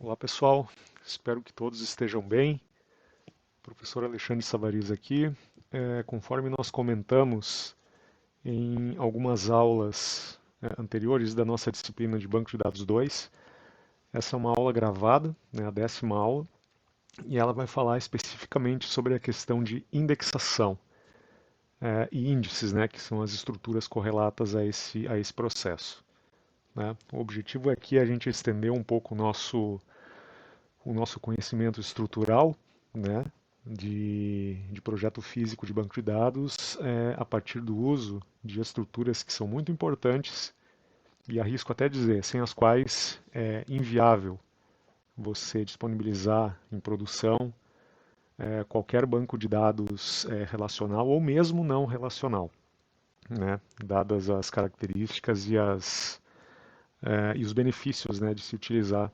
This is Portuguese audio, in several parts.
Olá pessoal, espero que todos estejam bem. Professor Alexandre Savariz aqui. Conforme nós comentamos em algumas aulas anteriores da nossa disciplina de Banco de Dados 2, essa é uma aula gravada, né, a 10ª aula, e ela vai falar especificamente sobre a questão de indexação e índices, né, que são as estruturas correlatas a esse processo. Né? O objetivo aqui é a gente estender um pouco o nosso conhecimento estrutural, né, de projeto físico de banco de dados a partir do uso de estruturas que são muito importantes e arrisco até dizer, sem as quais é inviável você disponibilizar em produção qualquer banco de dados relacional ou mesmo não relacional, né, dadas as características e os benefícios, né, de se utilizar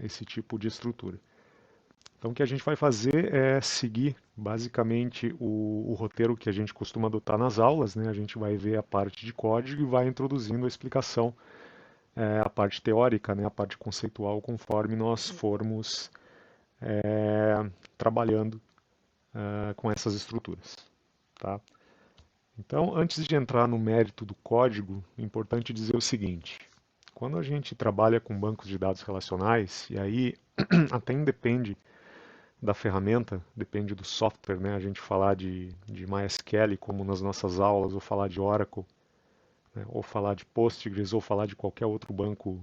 esse tipo de estrutura. Então, o que a gente vai fazer é seguir basicamente o roteiro que a gente costuma adotar nas aulas, né? A gente vai ver a parte de código e vai introduzindo a explicação, a parte teórica, né? A parte conceitual, conforme nós formos trabalhando com essas estruturas, tá? Então, antes de entrar no mérito do código, é importante dizer o seguinte: quando a gente trabalha com bancos de dados relacionais, e aí até independe da ferramenta, depende do software, né? A gente falar de MySQL, como nas nossas aulas, ou falar de Oracle, né? Ou falar de Postgres, ou falar de qualquer outro banco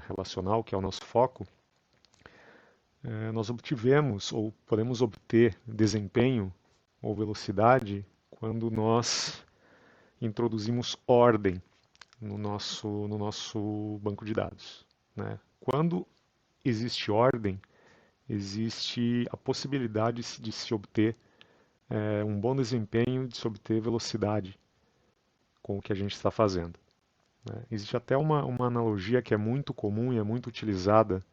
relacional, que é o nosso foco, nós obtivemos, ou podemos obter desempenho ou velocidade quando nós introduzimos ordem no nosso banco de dados, né? Quando existe ordem, existe a possibilidade de se obter um bom desempenho, de se obter velocidade com o que a gente está fazendo, né? Existe até uma analogia que é muito comum e é muito utilizada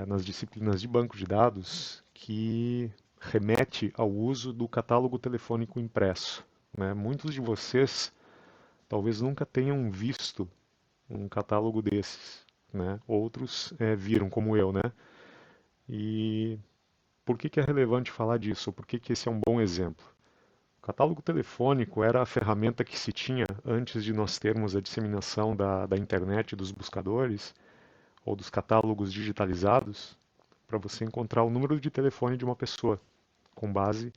nas disciplinas de banco de dados, que remete ao uso do catálogo telefônico impresso, né? Muitos de vocês talvez nunca tenham visto um catálogo desses, né? Outros viram, como eu, né? E por que é relevante falar disso? Por que esse é um bom exemplo? O catálogo telefônico era a ferramenta que se tinha antes de nós termos a disseminação da internet, dos buscadores ou dos catálogos digitalizados, para você encontrar o número de telefone de uma pessoa, com base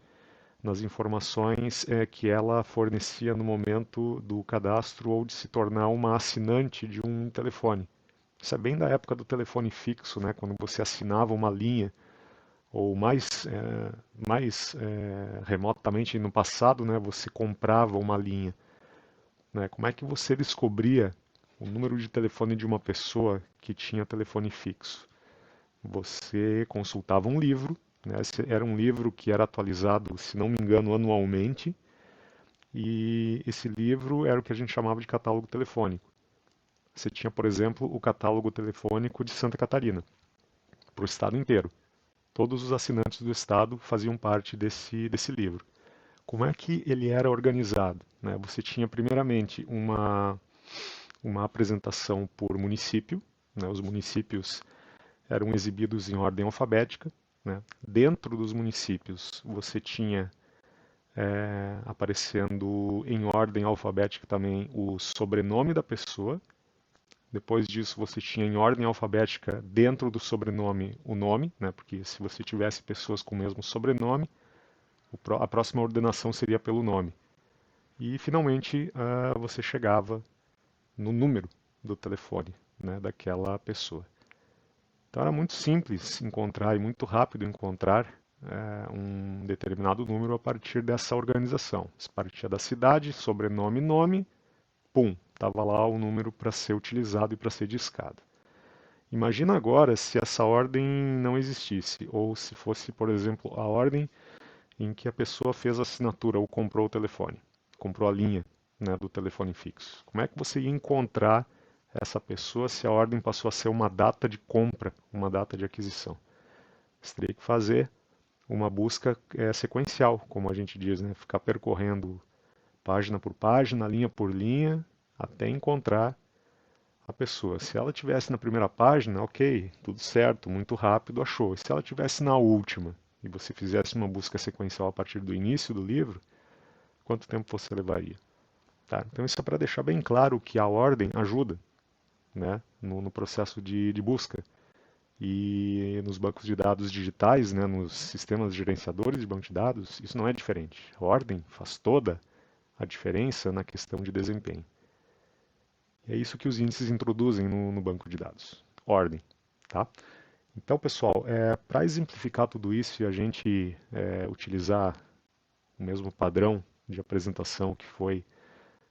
nas informações que ela fornecia no momento do cadastro ou de se tornar uma assinante de um telefone. Isso é bem da época do telefone fixo, né? Quando você assinava uma linha ou mais remotamente no passado, né, você comprava uma linha, né? Como é que você descobria o número de telefone de uma pessoa que tinha telefone fixo? Você consultava um livro, né? Esse era um livro que era atualizado, se não me engano, anualmente, e esse livro era o que a gente chamava de catálogo telefônico. Você tinha, por exemplo, o catálogo telefônico de Santa Catarina, para o estado inteiro. Todos os assinantes do estado faziam parte desse livro. Como é que ele era organizado, né? Você tinha primeiramente uma apresentação por município, né? Os municípios eram exibidos em ordem alfabética, né? Dentro dos municípios você tinha aparecendo em ordem alfabética também o sobrenome da pessoa. Depois disso você tinha em ordem alfabética dentro do sobrenome o nome, né? Porque se você tivesse pessoas com o mesmo sobrenome, a próxima ordenação seria pelo nome. E finalmente você chegava no número do telefone, né, daquela pessoa. Então era muito simples encontrar e muito rápido encontrar um determinado número a partir dessa organização. Se partia da cidade, sobrenome, nome, pum, estava lá o número para ser utilizado e para ser discado. Imagina agora se essa ordem não existisse, ou se fosse, por exemplo, a ordem em que a pessoa fez a assinatura ou comprou o telefone, comprou a linha, né, do telefone fixo. Como é que você ia encontrar essa pessoa se a ordem passou a ser uma data de compra, uma data de aquisição? Você teria que fazer uma busca sequencial, como a gente diz, né? Ficar percorrendo página por página, linha por linha, até encontrar a pessoa. Se ela tivesse na primeira página, ok, tudo certo, muito rápido, achou. Se ela tivesse na última e você fizesse uma busca sequencial a partir do início do livro, quanto tempo você levaria? Tá? Então isso é para deixar bem claro que a ordem ajuda, né, no processo de busca. E nos bancos de dados digitais, né, nos sistemas gerenciadores de banco de dados, isso não é diferente. A ordem faz toda a diferença na questão de desempenho. E é isso que os índices introduzem no banco de dados. Ordem. Tá? Então, pessoal, para exemplificar tudo isso e a gente utilizar o mesmo padrão de apresentação que foi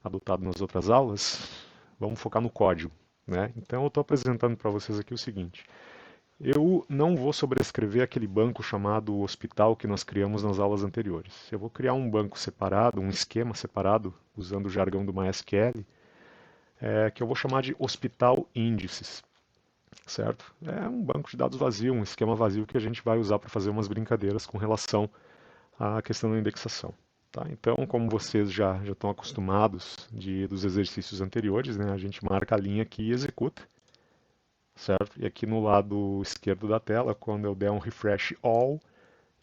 adotado nas outras aulas, vamos focar no código. Né? Então, eu estou apresentando para vocês aqui o seguinte. Eu não vou sobrescrever aquele banco chamado hospital que nós criamos nas aulas anteriores. Eu vou criar um banco separado, um esquema separado, usando o jargão do MySQL, que eu vou chamar de hospital índices, certo? É um banco de dados vazio, um esquema vazio que a gente vai usar para fazer umas brincadeiras com relação à questão da indexação. Tá? Então, como vocês já estão acostumados dos exercícios anteriores, né, a gente marca a linha aqui e executa. Certo? E aqui no lado esquerdo da tela, quando eu der um refresh all,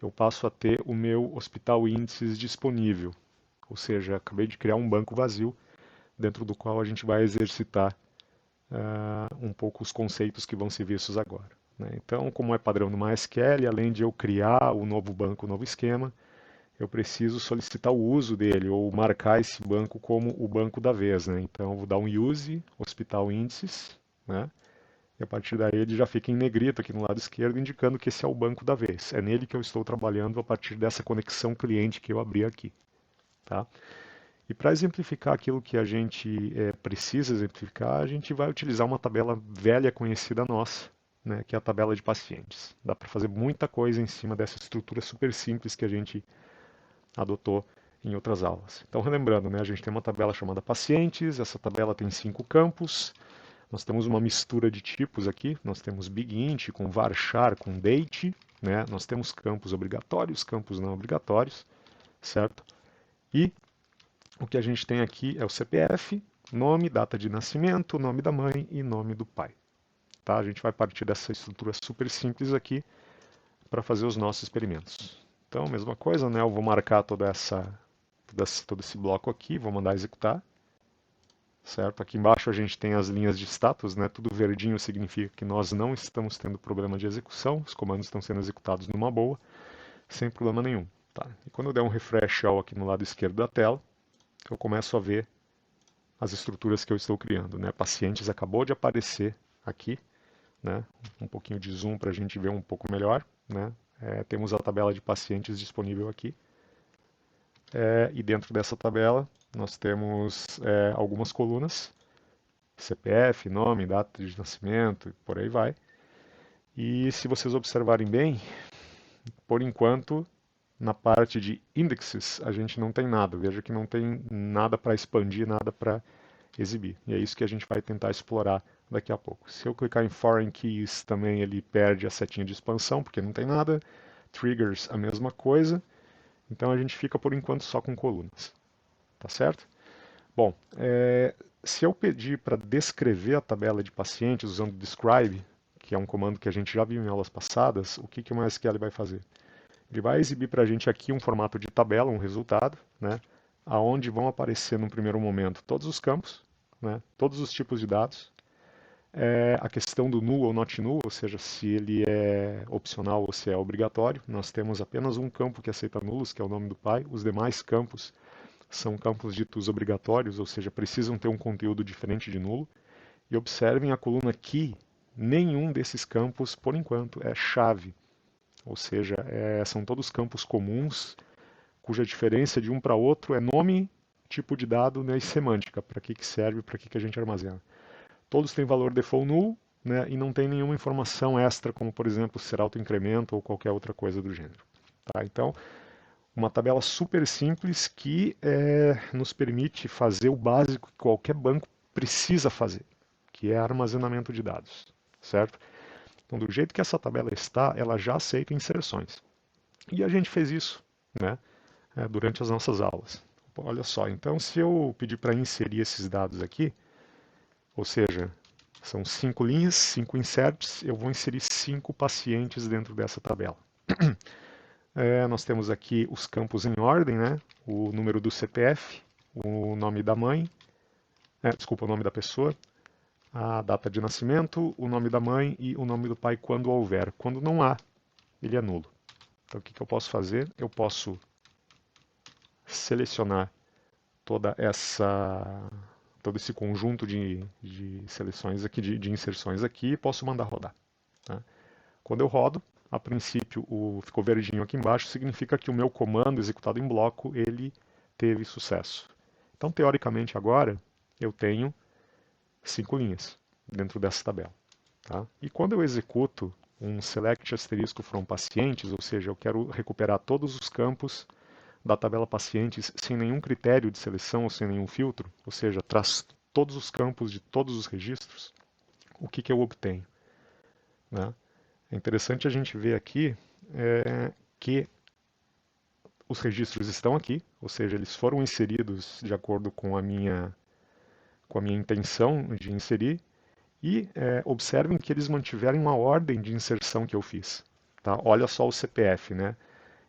eu passo a ter o meu hospital índices disponível. Ou seja, acabei de criar um banco vazio dentro do qual a gente vai exercitar um pouco os conceitos que vão ser vistos agora. Né? Então, como é padrão no MySQL, além de eu criar o novo banco, o novo esquema, eu preciso solicitar o uso dele ou marcar esse banco como o banco da vez. Né? Então, eu vou dar um use hospital índices, né? E a partir daí ele já fica em negrito aqui no lado esquerdo, indicando que esse é o banco da vez. É nele que eu estou trabalhando a partir dessa conexão cliente que eu abri aqui. Tá? E para exemplificar aquilo que a gente precisa exemplificar, a gente vai utilizar uma tabela velha conhecida nossa, né, que é a tabela de pacientes. Dá para fazer muita coisa em cima dessa estrutura super simples que a gente adotou em outras aulas. Então, relembrando, né, a gente tem uma tabela chamada pacientes, essa tabela tem 5 campos. Nós temos uma mistura de tipos aqui, nós temos BigInt com varchar, com date, né? Nós temos campos obrigatórios, campos não obrigatórios, certo? E o que a gente tem aqui é o CPF, nome, data de nascimento, nome da mãe e nome do pai. Tá? A gente vai partir dessa estrutura super simples aqui para fazer os nossos experimentos. Então, mesma coisa, né? Eu vou marcar todo esse bloco aqui, vou mandar executar. Certo? Aqui embaixo a gente tem as linhas de status, né? Tudo verdinho significa que nós não estamos tendo problema de execução, os comandos estão sendo executados numa boa, sem problema nenhum. Tá? E quando eu der um refresh all aqui no lado esquerdo da tela, eu começo a ver as estruturas que eu estou criando. Né? Pacientes acabou de aparecer aqui, né? Um pouquinho de zoom para a gente ver um pouco melhor. Né? Temos a tabela de pacientes disponível aqui. E dentro dessa tabela nós temos algumas colunas, CPF, nome, data de nascimento, e por aí vai. E se vocês observarem bem, por enquanto, na parte de indexes, a gente não tem nada. Veja que não tem nada para expandir, nada para exibir. E é isso que a gente vai tentar explorar daqui a pouco. Se eu clicar em Foreign Keys, também ele perde a setinha de expansão, porque não tem nada. Triggers, a mesma coisa. Então a gente fica por enquanto só com colunas. Tá certo? Bom, se eu pedir para descrever a tabela de pacientes usando describe, que é um comando que a gente já viu em aulas passadas, o que o MySQL vai fazer? Ele vai exibir para a gente aqui um formato de tabela, um resultado, né, aonde vão aparecer no primeiro momento todos os campos, né, todos os tipos de dados, a questão do null ou not null, ou seja, se ele é opcional ou se é obrigatório. Nós temos apenas um campo que aceita nulos, que é o nome do pai. Os demais campos são campos ditos obrigatórios, ou seja, precisam ter um conteúdo diferente de nulo. E observem a coluna key, nenhum desses campos, por enquanto, é chave. Ou seja, são todos campos comuns, cuja diferença de um para outro é nome, tipo de dado, né, e semântica, para que serve, para que a gente armazena. Todos têm valor default null, né, e não tem nenhuma informação extra, como por exemplo ser autoincremento ou qualquer outra coisa do gênero. Tá? Então, uma tabela super simples que nos permite fazer o básico que qualquer banco precisa fazer, que é armazenamento de dados, certo? Então, do jeito que essa tabela está, ela já aceita inserções. E a gente fez isso, né, durante as nossas aulas. Olha só, então se eu pedir para inserir esses dados aqui, ou seja, São 5 linhas, 5 inserts, eu vou inserir 5 pacientes dentro dessa tabela. Nós temos aqui os campos em ordem, né? O número do CPF, o nome da mãe, desculpa, o nome da pessoa, a data de nascimento, o nome da mãe e o nome do pai quando houver. Quando não há, ele é nulo. Então o que eu posso fazer? Eu posso selecionar todo esse conjunto de seleções aqui, de inserções aqui, e posso mandar rodar. Tá? Quando eu rodo, a princípio ficou verdinho aqui embaixo, significa que o meu comando executado em bloco, ele teve sucesso. Então, teoricamente, agora, eu tenho 5 linhas dentro dessa tabela. Tá? E quando eu executo um select asterisco from pacientes, ou seja, eu quero recuperar todos os campos da tabela pacientes sem nenhum critério de seleção ou sem nenhum filtro, ou seja, traz todos os campos de todos os registros, o que eu obtenho? Né? É interessante a gente ver aqui que os registros estão aqui, ou seja, eles foram inseridos de acordo com a minha intenção de inserir, e observem que eles mantiveram uma ordem de inserção que eu fiz. Tá? Olha só o CPF, né?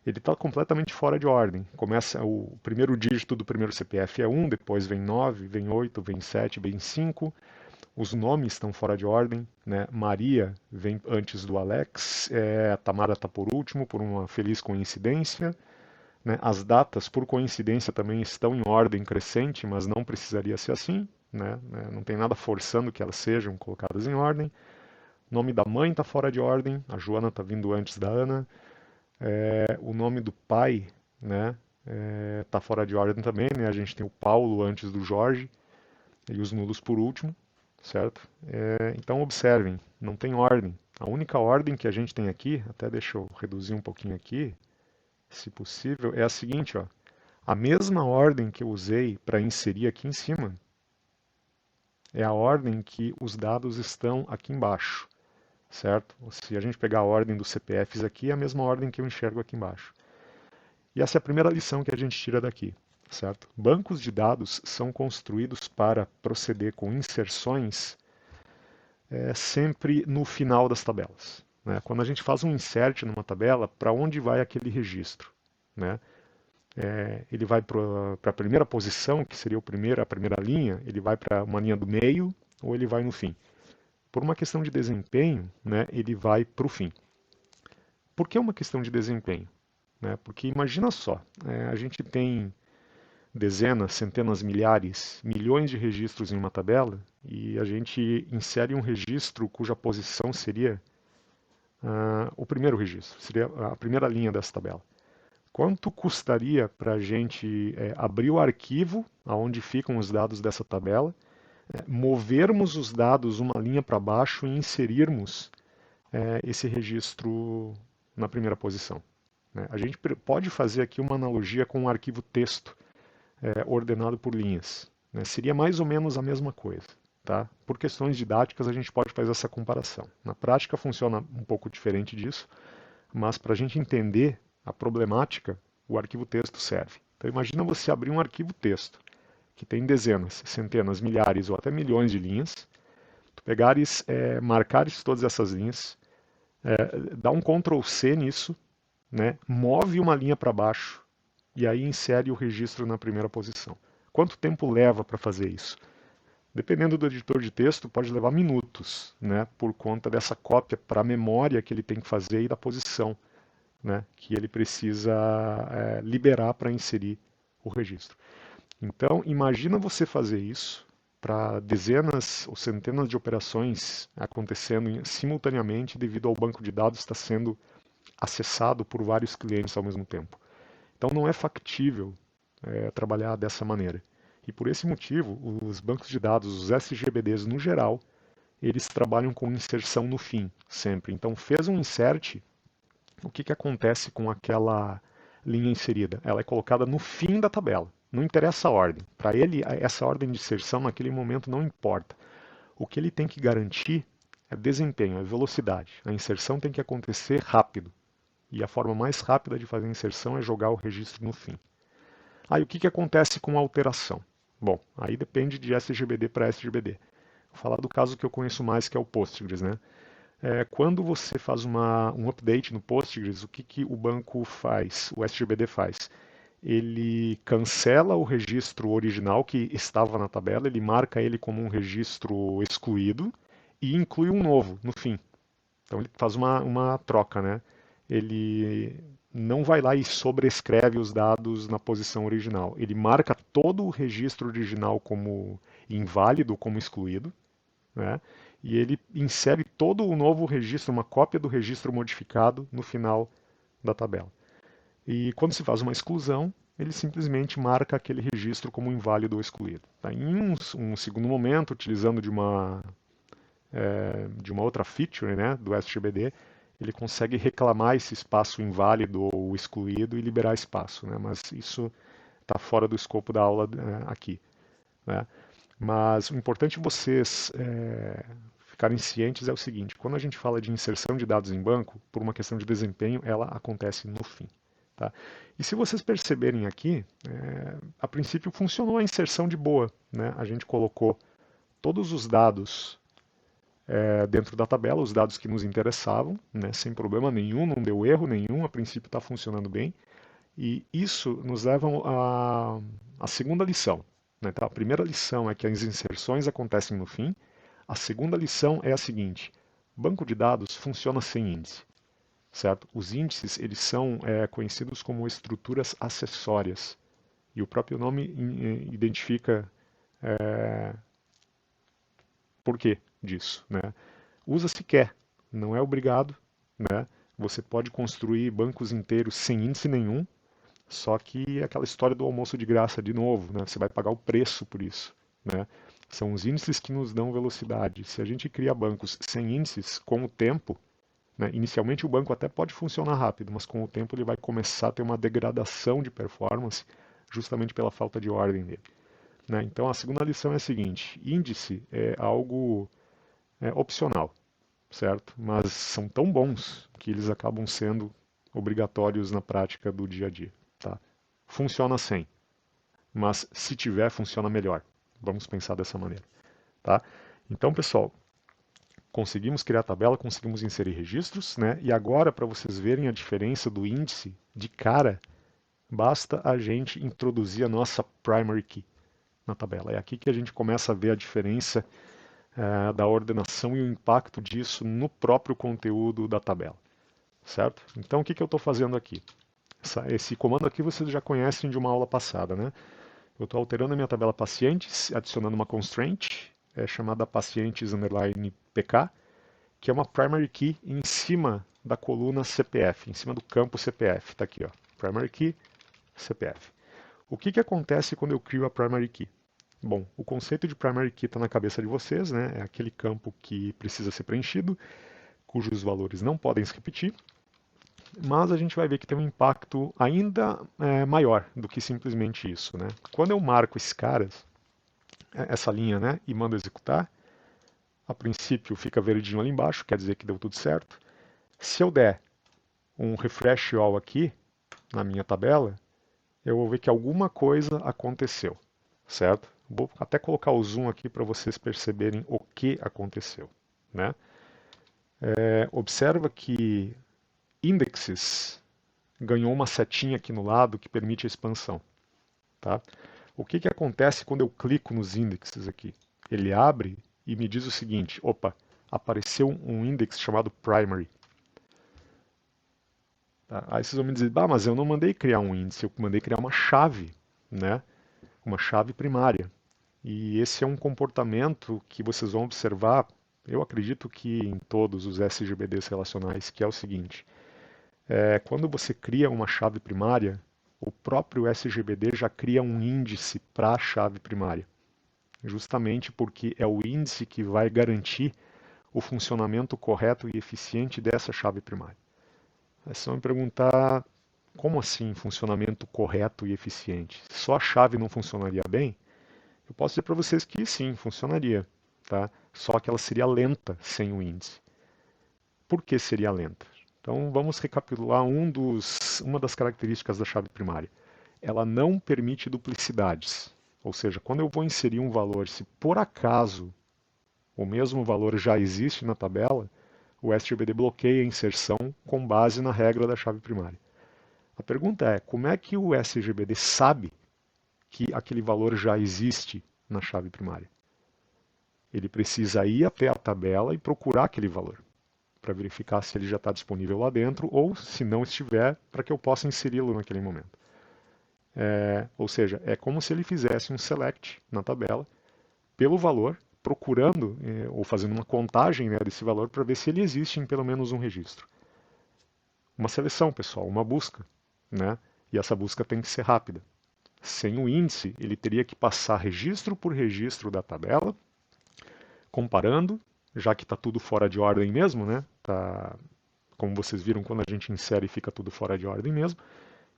Ele está completamente fora de ordem. Começa o primeiro dígito do primeiro CPF é 1, depois vem 9, vem 8, vem 7, vem 5. Os nomes estão fora de ordem, né? Maria vem antes do Alex, a Tamara está por último, por uma feliz coincidência. Né? As datas, por coincidência, também estão em ordem crescente, mas não precisaria ser assim. Né? Não tem nada forçando que elas sejam colocadas em ordem. O nome da mãe está fora de ordem, a Joana está vindo antes da Ana. O nome do pai, né, tá fora de ordem também, né? A gente tem o Paulo antes do Jorge e os nulos por último, certo? Então observem, não tem ordem. A única ordem que a gente tem aqui, até deixa eu reduzir um pouquinho aqui, se possível, é a seguinte, ó. A mesma ordem que eu usei para inserir aqui em cima é a ordem que os dados estão aqui embaixo. Certo? Se a gente pegar a ordem dos CPFs aqui, é a mesma ordem que eu enxergo aqui embaixo. E essa é a primeira lição que a gente tira daqui, certo? Bancos de dados são construídos para proceder com inserções sempre no final das tabelas. Né? Quando a gente faz um insert numa tabela, para onde vai aquele registro? Né? Ele vai para a primeira posição, que seria a primeira linha, ele vai para uma linha do meio ou ele vai no fim? Por uma questão de desempenho, né, ele vai para o fim. Por que uma questão de desempenho? Né? Porque imagina só, a gente tem dezenas, centenas, milhares, milhões de registros em uma tabela e a gente insere um registro cuja posição seria o primeiro registro, seria a primeira linha dessa tabela. Quanto custaria para a gente abrir o arquivo onde ficam os dados dessa tabela, movermos os dados uma linha para baixo e inserirmos esse registro na primeira posição? Né? A gente pode fazer aqui uma analogia com um arquivo texto ordenado por linhas. Né? Seria mais ou menos a mesma coisa. Tá? Por questões didáticas, a gente pode fazer essa comparação. Na prática, funciona um pouco diferente disso, mas para a gente entender a problemática, o arquivo texto serve. Então, imagina você abrir um arquivo texto que tem dezenas, centenas, milhares ou até milhões de linhas, tu pegares, marcares todas essas linhas, dá um Ctrl C nisso, né, move uma linha para baixo e aí insere o registro na primeira posição. Quanto tempo leva para fazer isso? Dependendo do editor de texto, pode levar minutos, né, por conta dessa cópia para a memória que ele tem que fazer e da posição, né, que ele precisa liberar para inserir o registro. Então, imagina você fazer isso para dezenas ou centenas de operações acontecendo simultaneamente devido ao banco de dados estar sendo acessado por vários clientes ao mesmo tempo. Então, não é factível trabalhar dessa maneira. E por esse motivo, os bancos de dados, os SGBDs no geral, eles trabalham com inserção no fim, sempre. Então, fez um insert, o que acontece com aquela linha inserida? Ela é colocada no fim da tabela. Não interessa a ordem. Para ele, essa ordem de inserção naquele momento não importa. O que ele tem que garantir é desempenho, é velocidade. A inserção tem que acontecer rápido. E a forma mais rápida de fazer a inserção é jogar o registro no fim. Aí o que acontece com a alteração? Bom, aí depende de SGBD para SGBD. Vou falar do caso que eu conheço mais, que é o Postgres, né? Quando você faz um update no Postgres, o que, que o banco faz, o SGBD faz? Ele cancela o registro original que estava na tabela, ele marca ele como um registro excluído e inclui um novo no fim. Então ele faz uma troca, né? Ele não vai lá e sobrescreve os dados na posição original. Ele marca todo o registro original como inválido, como excluído, né? E ele insere todo o novo registro, uma cópia do registro modificado no final da tabela. E quando se faz uma exclusão, ele simplesmente marca aquele registro como inválido ou excluído. Tá? Em um segundo momento, utilizando de uma outra feature, né, do SGBD, ele consegue reclamar esse espaço inválido ou excluído e liberar espaço, né? Mas isso está fora do escopo da aula aqui, né? Mas o importante vocês ficarem cientes é o seguinte: quando a gente fala de inserção de dados em banco, por uma questão de desempenho, ela acontece no fim. Tá? E se vocês perceberem aqui, a princípio funcionou a inserção de boa, né? A gente colocou todos os dados dentro da tabela, os dados que nos interessavam, né? Sem problema nenhum, não deu erro nenhum, a princípio está funcionando bem. E isso nos leva à segunda lição. Né? Então, a primeira lição é que as inserções acontecem no fim. A segunda lição é a seguinte: banco de dados funciona sem índice, certo? Os índices eles são conhecidos como estruturas acessórias e o próprio nome identifica por quê disso, né? Usa se quer, não é obrigado, né? Você pode construir bancos inteiros sem índice nenhum, só que é aquela história do almoço de graça de novo, né? Você vai pagar o preço por isso, né? São os índices que nos dão velocidade. Se a gente cria bancos sem índices, com o tempo, né, inicialmente o banco até pode funcionar rápido, mas com o tempo ele vai começar a ter uma degradação de performance justamente pela falta de ordem dele. Né? Então a segunda lição é a seguinte: índice é algo opcional, certo? Mas são tão bons que eles acabam sendo obrigatórios na prática do dia a dia. Tá? Funciona sem, mas se tiver, funciona melhor. Vamos pensar dessa maneira. Tá? Então, pessoal, conseguimos criar a tabela, conseguimos inserir registros, né? E agora, para vocês verem a diferença do índice de cara, basta a gente introduzir a nossa primary key na tabela. É aqui que a gente começa a ver a diferença da ordenação e o impacto disso no próprio conteúdo da tabela, certo? Então, o que, que eu estou fazendo aqui? Esse comando aqui vocês já conhecem de uma aula passada, né? Eu estou alterando a minha tabela pacientes, adicionando uma constraint, chamada pacientes underline pk, que é uma primary key em cima da coluna CPF, em cima do campo CPF. Está aqui, ó, primary key CPF. O que, que acontece quando eu crio a primary key? Bom, o conceito de primary key está na cabeça de vocês, né? É aquele campo que precisa ser preenchido, cujos valores não podem se repetir, mas a gente vai ver que tem um impacto ainda maior do que simplesmente isso, né? Quando eu marco esses caras, essa linha, né, e mando executar, a princípio fica verdinho ali embaixo, quer dizer que deu tudo certo. Se eu der um refresh all aqui na minha tabela, eu vou ver que alguma coisa aconteceu, certo? Vou até colocar o zoom aqui para vocês perceberem o que aconteceu, né? Observa que indexes ganhou uma setinha aqui no lado que permite a expansão, tá? O que, que acontece quando eu clico nos indexes aqui? Ele abre e me diz o seguinte: opa, apareceu um index chamado primary. Tá? Aí vocês vão me dizer, bah, mas eu não mandei criar um índice, eu mandei criar uma chave, né? Uma chave primária. E esse é um comportamento que vocês vão observar, eu acredito que em todos os SGBDs relacionais, que é o seguinte: quando você cria uma chave primária, o próprio SGBD já cria um índice para a chave primária, justamente porque é o índice que vai garantir o funcionamento correto e eficiente dessa chave primária. Aí vocês vão me perguntar, como assim funcionamento correto e eficiente? Só a chave não funcionaria bem? Eu posso dizer para vocês que sim, funcionaria, tá? Só que ela seria lenta sem o índice. Por que seria lenta? Então vamos recapitular uma das características da chave primária. Ela não permite duplicidades. Ou seja, quando eu vou inserir um valor, se por acaso o mesmo valor já existe na tabela, o SGBD bloqueia a inserção com base na regra da chave primária. A pergunta é, como é que o SGBD sabe que aquele valor já existe na chave primária? Ele precisa ir até a tabela e procurar aquele valor, para verificar se ele já está disponível lá dentro ou, se não estiver, para que eu possa inseri-lo naquele momento. Ou seja, é como se ele fizesse um select na tabela pelo valor, procurando ou fazendo uma contagem, né, desse valor para ver se ele existe em pelo menos um registro. Uma seleção, pessoal, uma busca, né? E essa busca tem que ser rápida. Sem o índice, ele teria que passar registro por registro da tabela, comparando, já que está tudo fora de ordem mesmo, né? Como vocês viram, quando a gente insere, fica tudo fora de ordem mesmo.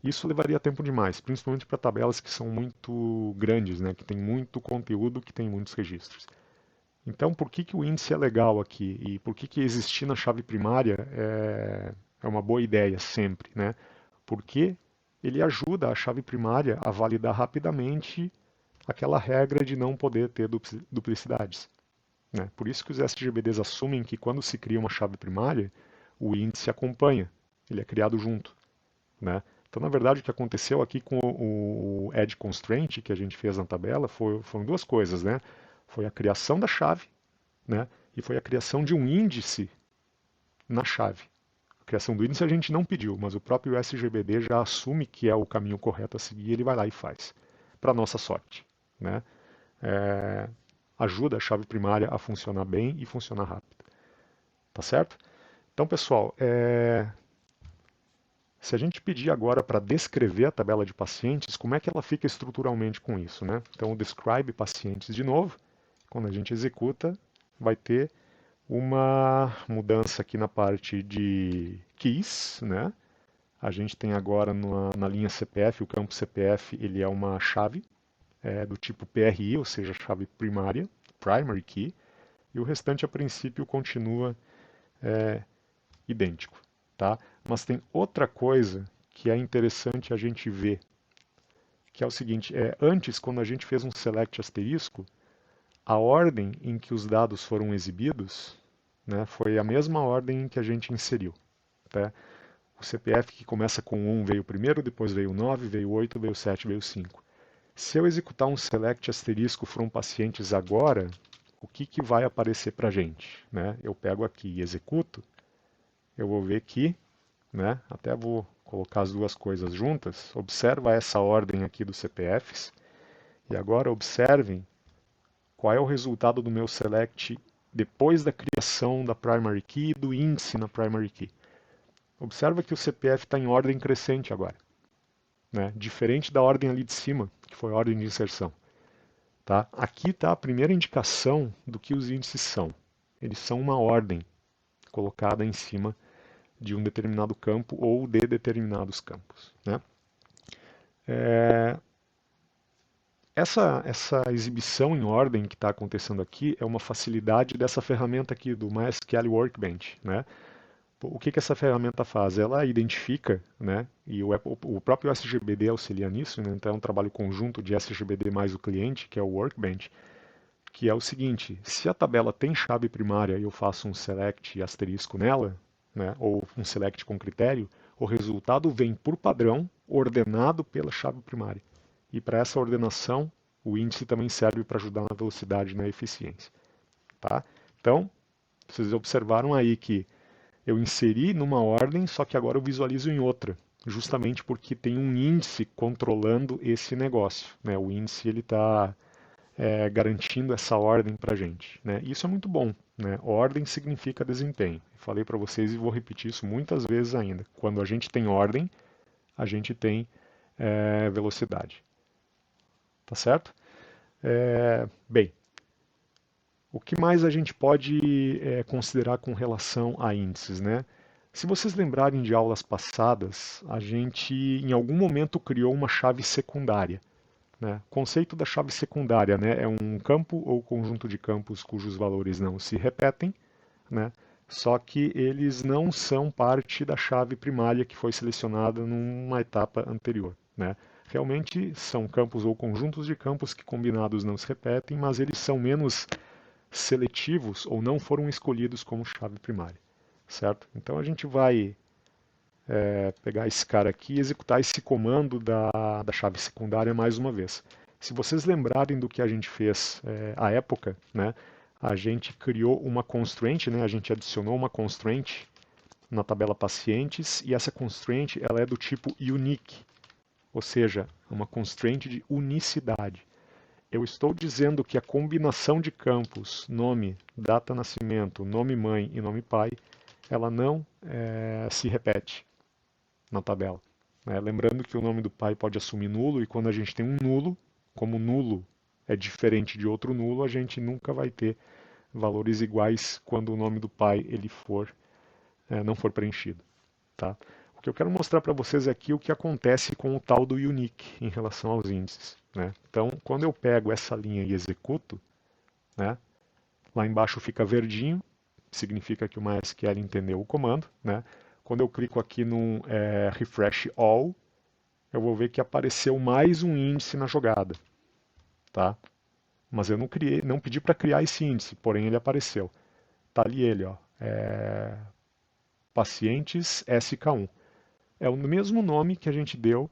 Isso levaria tempo demais, principalmente para tabelas que são muito grandes, né? Que tem muito conteúdo, que tem muitos registros. Então, por que o índice é legal aqui? E por que existir na chave primária é uma boa ideia sempre, né? Porque ele ajuda a chave primária a validar rapidamente aquela regra de não poder ter duplicidades, né? Por isso que os SGBDs assumem que quando se cria uma chave primária, o índice acompanha, ele é criado junto, né? Então, na verdade, o que aconteceu aqui com o Edge Constraint que a gente fez na tabela foram duas coisas, né? Foi a criação da chave, né? E foi a criação de um índice na chave. A criação do índice a gente não pediu, mas o próprio SGBD já assume que é o caminho correto a seguir e ele vai lá e faz, para nossa sorte, né? Ajuda a chave primária a funcionar bem e funcionar rápido. Tá certo? Então, pessoal, se a gente pedir agora para descrever a tabela de pacientes, como é que ela fica estruturalmente com isso, né? Então, o describe pacientes de novo, quando a gente executa, vai ter uma mudança aqui na parte de keys, né? A gente tem agora na linha CPF, o campo CPF, ele é uma chave do tipo PRI, ou seja, chave primária, primary key, e o restante a princípio continua idêntico, tá? Mas tem outra coisa que é interessante a gente ver, que é o seguinte, antes, quando a gente fez um select asterisco, a ordem em que os dados foram exibidos, né, foi a mesma ordem em que a gente inseriu, tá? O CPF que começa com 1 veio primeiro, depois veio 9, veio 8, veio 7, veio 5. Se eu executar um select asterisco from pacientes agora, o que vai aparecer para a gente, né? Eu pego aqui e executo, eu vou ver que, né, até vou colocar as duas coisas juntas, observa essa ordem aqui dos CPFs, e agora observem qual é o resultado do meu select depois da criação da primary key e do índice na primary key. Observa que o CPF está em ordem crescente agora, né? Diferente da ordem ali de cima, que foi a ordem de inserção. Tá? Aqui está a primeira indicação do que os índices são. Eles são uma ordem colocada em cima de um determinado campo ou de determinados campos, né? Essa exibição em ordem que está acontecendo aqui é uma facilidade dessa ferramenta aqui do MySQL Workbench, né? O que essa ferramenta faz? Ela identifica, né? E o próprio SGBD auxilia nisso, né? Então é um trabalho conjunto de SGBD mais o cliente, que é o Workbench, que é o seguinte: se a tabela tem chave primária e eu faço um select asterisco nela, né? Ou um select com critério, o resultado vem por padrão ordenado pela chave primária. E para essa ordenação, o índice também serve para ajudar na velocidade e na eficiência. Tá? Então, vocês observaram aí que eu inseri numa ordem, só que agora eu visualizo em outra, justamente porque tem um índice controlando esse negócio, né? O índice ele está garantindo essa ordem para a gente, né? Isso é muito bom, né? Ordem significa desempenho. Falei para vocês e vou repetir isso muitas vezes ainda. Quando a gente tem ordem, a gente tem velocidade. Tá certo? Bem, o que mais a gente pode considerar com relação a índices, né? Se vocês lembrarem de aulas passadas, a gente em algum momento criou uma chave secundária, né? O conceito da chave secundária, né, é um campo ou conjunto de campos cujos valores não se repetem, né? Só que eles não são parte da chave primária que foi selecionada numa etapa anterior, né? Realmente são campos ou conjuntos de campos que combinados não se repetem, mas eles são menos seletivos ou não foram escolhidos como chave primária, certo? Então a gente vai pegar esse cara aqui e executar esse comando da chave secundária mais uma vez. Se vocês lembrarem do que a gente fez à época, né, a gente criou uma constraint, né, a gente adicionou uma constraint na tabela pacientes e essa constraint ela é do tipo unique, ou seja, uma constraint de unicidade. Eu estou dizendo que a combinação de campos nome, data nascimento, nome mãe e nome pai, ela não se repete na tabela. Né? Lembrando que o nome do pai pode assumir nulo e quando a gente tem um nulo, como nulo é diferente de outro nulo, a gente nunca vai ter valores iguais quando o nome do pai ele não for preenchido. Tá? O que eu quero mostrar para vocês aqui é o que acontece com o tal do unique em relação aos índices. Né? Então, quando eu pego essa linha e executo, né, lá embaixo fica verdinho, significa que o MySQL entendeu o comando. Né? Quando eu clico aqui no Refresh All, eu vou ver que apareceu mais um índice na jogada. Tá? Mas eu não pedi para criar esse índice, porém ele apareceu. Está ali ele, ó, pacientes SK1. É o mesmo nome que a gente deu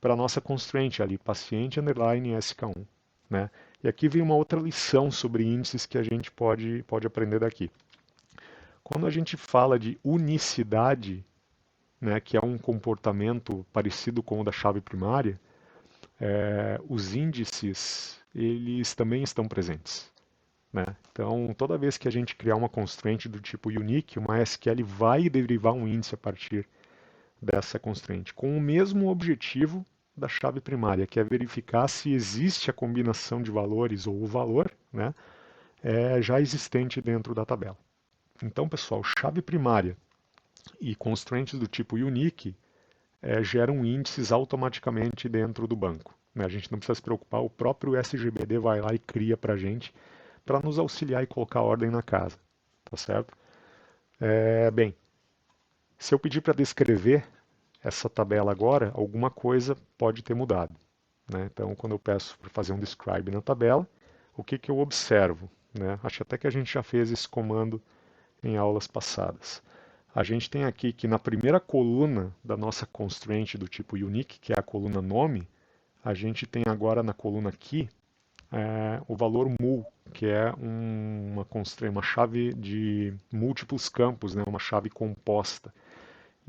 para a nossa constraint ali, paciente underline SK1. Né? E aqui vem uma outra lição sobre índices que a gente pode aprender daqui. Quando a gente fala de unicidade, né, que é um comportamento parecido com o da chave primária, os índices eles também estão presentes. Né? Então, toda vez que a gente criar uma constraint do tipo unique, o MySQL vai derivar um índice a partir dessa constraint, com o mesmo objetivo da chave primária, que é verificar se existe a combinação de valores ou o valor, né, já existente dentro da tabela. Então, pessoal, chave primária e constraints do tipo unique geram índices automaticamente dentro do banco. Né? A gente não precisa se preocupar, o próprio SGBD vai lá e cria para a gente, para nos auxiliar e colocar ordem na casa. Tá certo? Bem, se eu pedir para descrever essa tabela agora, alguma coisa pode ter mudado. Né? Então, quando eu peço para fazer um describe na tabela, o que, que eu observo? Né? Acho até que a gente já fez esse comando em aulas passadas. A gente tem aqui que na primeira coluna da nossa constraint do tipo unique, que é a coluna nome, a gente tem agora na coluna aqui o valor mul, que é uma chave de múltiplos campos, né? Uma chave composta.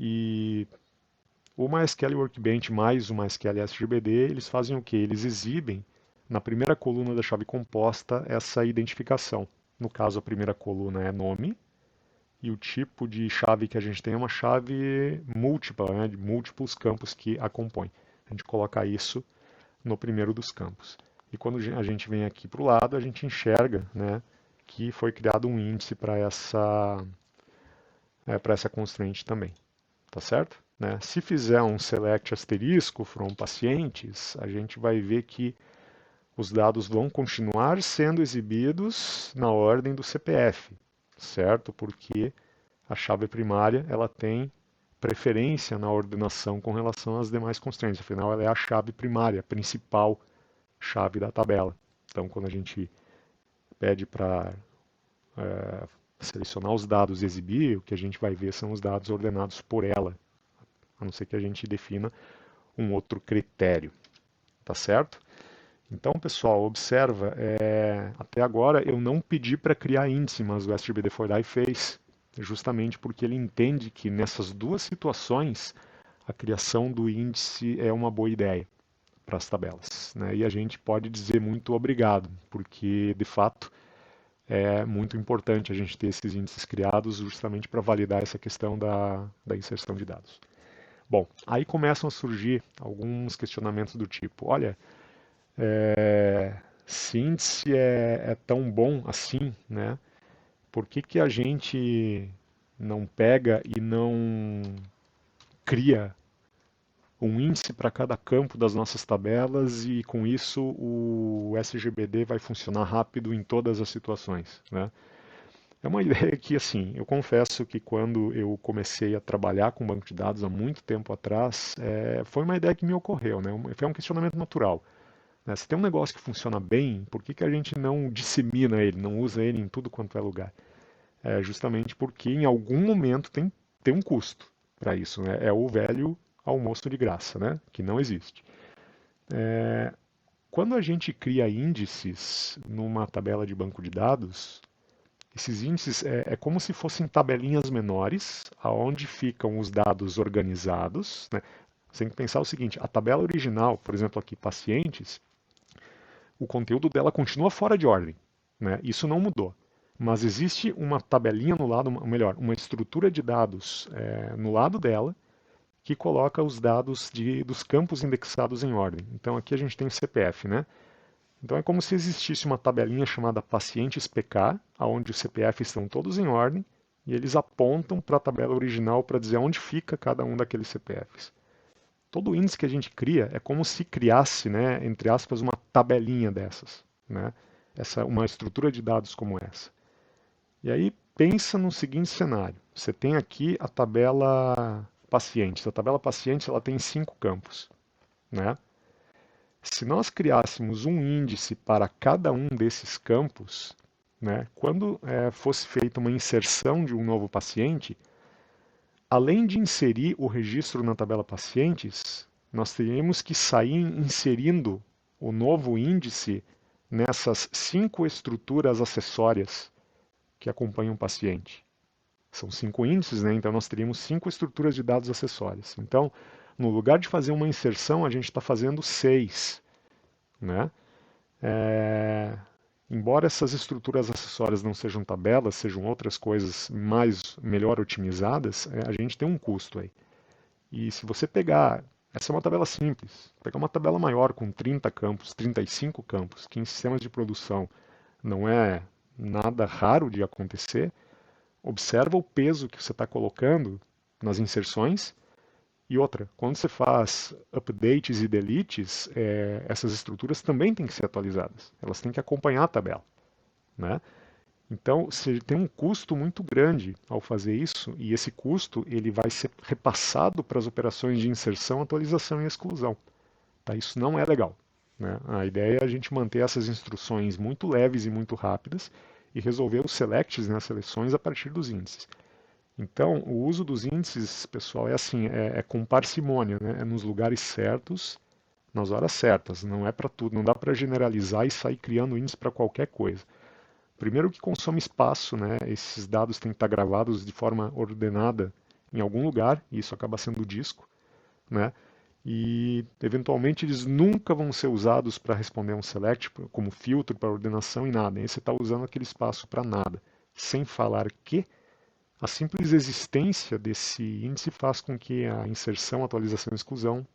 E o MySQL Workbench mais o MySQL SGBD, eles fazem o quê? Eles exibem na primeira coluna da chave composta essa identificação. No caso, a primeira coluna é nome, e o tipo de chave que a gente tem é uma chave múltipla, né, de múltiplos campos que a compõem. A gente coloca isso no primeiro dos campos. E quando a gente vem aqui para o lado, a gente enxerga, né, que foi criado um índice para essa constraint também. Tá certo? Né? Se fizer um select asterisco from pacientes, a gente vai ver que os dados vão continuar sendo exibidos na ordem do CPF, certo? Porque a chave primária ela tem preferência na ordenação com relação às demais constraints. Afinal, ela é a chave primária, a principal chave da tabela. Então, quando a gente pede para selecionar os dados e exibir, o que a gente vai ver são os dados ordenados por ela, a não ser que a gente defina um outro critério. Tá certo? Então, pessoal, observa, até agora eu não pedi para criar índice, mas o SGBD foi lá e fez, justamente porque ele entende que nessas duas situações a criação do índice é uma boa ideia para as tabelas. Né? E a gente pode dizer muito obrigado, porque de fato é muito importante a gente ter esses índices criados justamente para validar essa questão da inserção de dados. Bom, aí começam a surgir alguns questionamentos do tipo, olha, se índice é tão bom assim, né? Por que, que a gente não pega e não cria um índice para cada campo das nossas tabelas e com isso o SGBD vai funcionar rápido em todas as situações, né? É uma ideia que, assim, eu confesso que quando eu comecei a trabalhar com banco de dados há muito tempo atrás, foi uma ideia que me ocorreu, né? Foi um questionamento natural. né? Se tem um negócio que funciona bem, por que que a gente não dissemina ele, não usa ele em tudo quanto é lugar? É justamente porque em algum momento tem um custo para isso, né? É o velho almoço de graça, né? Que não existe. Quando a gente cria índices numa tabela de banco de dados, esses índices é como se fossem tabelinhas menores, aonde ficam os dados organizados, né? Você tem que pensar o seguinte: a tabela original, por exemplo, aqui pacientes, o conteúdo dela continua fora de ordem, né? Isso não mudou. Mas existe uma tabelinha no lado, melhor, uma estrutura de dados no lado dela que coloca os dados dos campos indexados em ordem. Então aqui a gente tem o CPF, né? Então é como se existisse uma tabelinha chamada pacientes PK, onde os CPFs estão todos em ordem e eles apontam para a tabela original para dizer onde fica cada um daqueles CPFs. Todo índice que a gente cria é como se criasse, né, entre aspas, uma tabelinha dessas, né? Uma estrutura de dados como essa. E aí pensa no seguinte cenário: você tem aqui a tabela pacientes. A tabela pacientes ela tem 5 campos, né? Se nós criássemos um índice para cada um desses campos, né, quando fosse feita uma inserção de um novo paciente, além de inserir o registro na tabela pacientes, nós teríamos que sair inserindo o novo índice nessas 5 estruturas acessórias que acompanham o paciente. São 5 índices, né? Então nós teríamos 5 estruturas de dados acessórias. Então, no lugar de fazer uma inserção, a gente está fazendo 6, né? Embora essas estruturas acessórias não sejam tabelas, sejam outras coisas melhor otimizadas, a gente tem um custo aí. E se você pegar, essa é uma tabela simples, pegar uma tabela maior com 30 campos, 35 campos, que em sistemas de produção não é nada raro de acontecer, observa o peso que você está colocando nas inserções. E outra, quando você faz updates e deletes, essas estruturas também têm que ser atualizadas. Elas têm que acompanhar a tabela, né? Então, você tem um custo muito grande ao fazer isso, e esse custo ele vai ser repassado para as operações de inserção, atualização e exclusão. Tá? Isso não é legal, né? A ideia é a gente manter essas instruções muito leves e muito rápidas e resolver os selects, né, as seleções, a partir dos índices. Então, o uso dos índices, pessoal, é assim, é com parcimônia, né? É nos lugares certos, nas horas certas. Não é para tudo, não dá para generalizar e sair criando índice para qualquer coisa. Primeiro que consome espaço, né? Esses dados têm que estar gravados de forma ordenada em algum lugar, e isso acaba sendo o disco, né? E eventualmente eles nunca vão ser usados para responder a um select, como filtro para ordenação e nada. E aí você está usando aquele espaço para nada. Sem falar que a simples existência desse índice faz com que a inserção, atualização e exclusão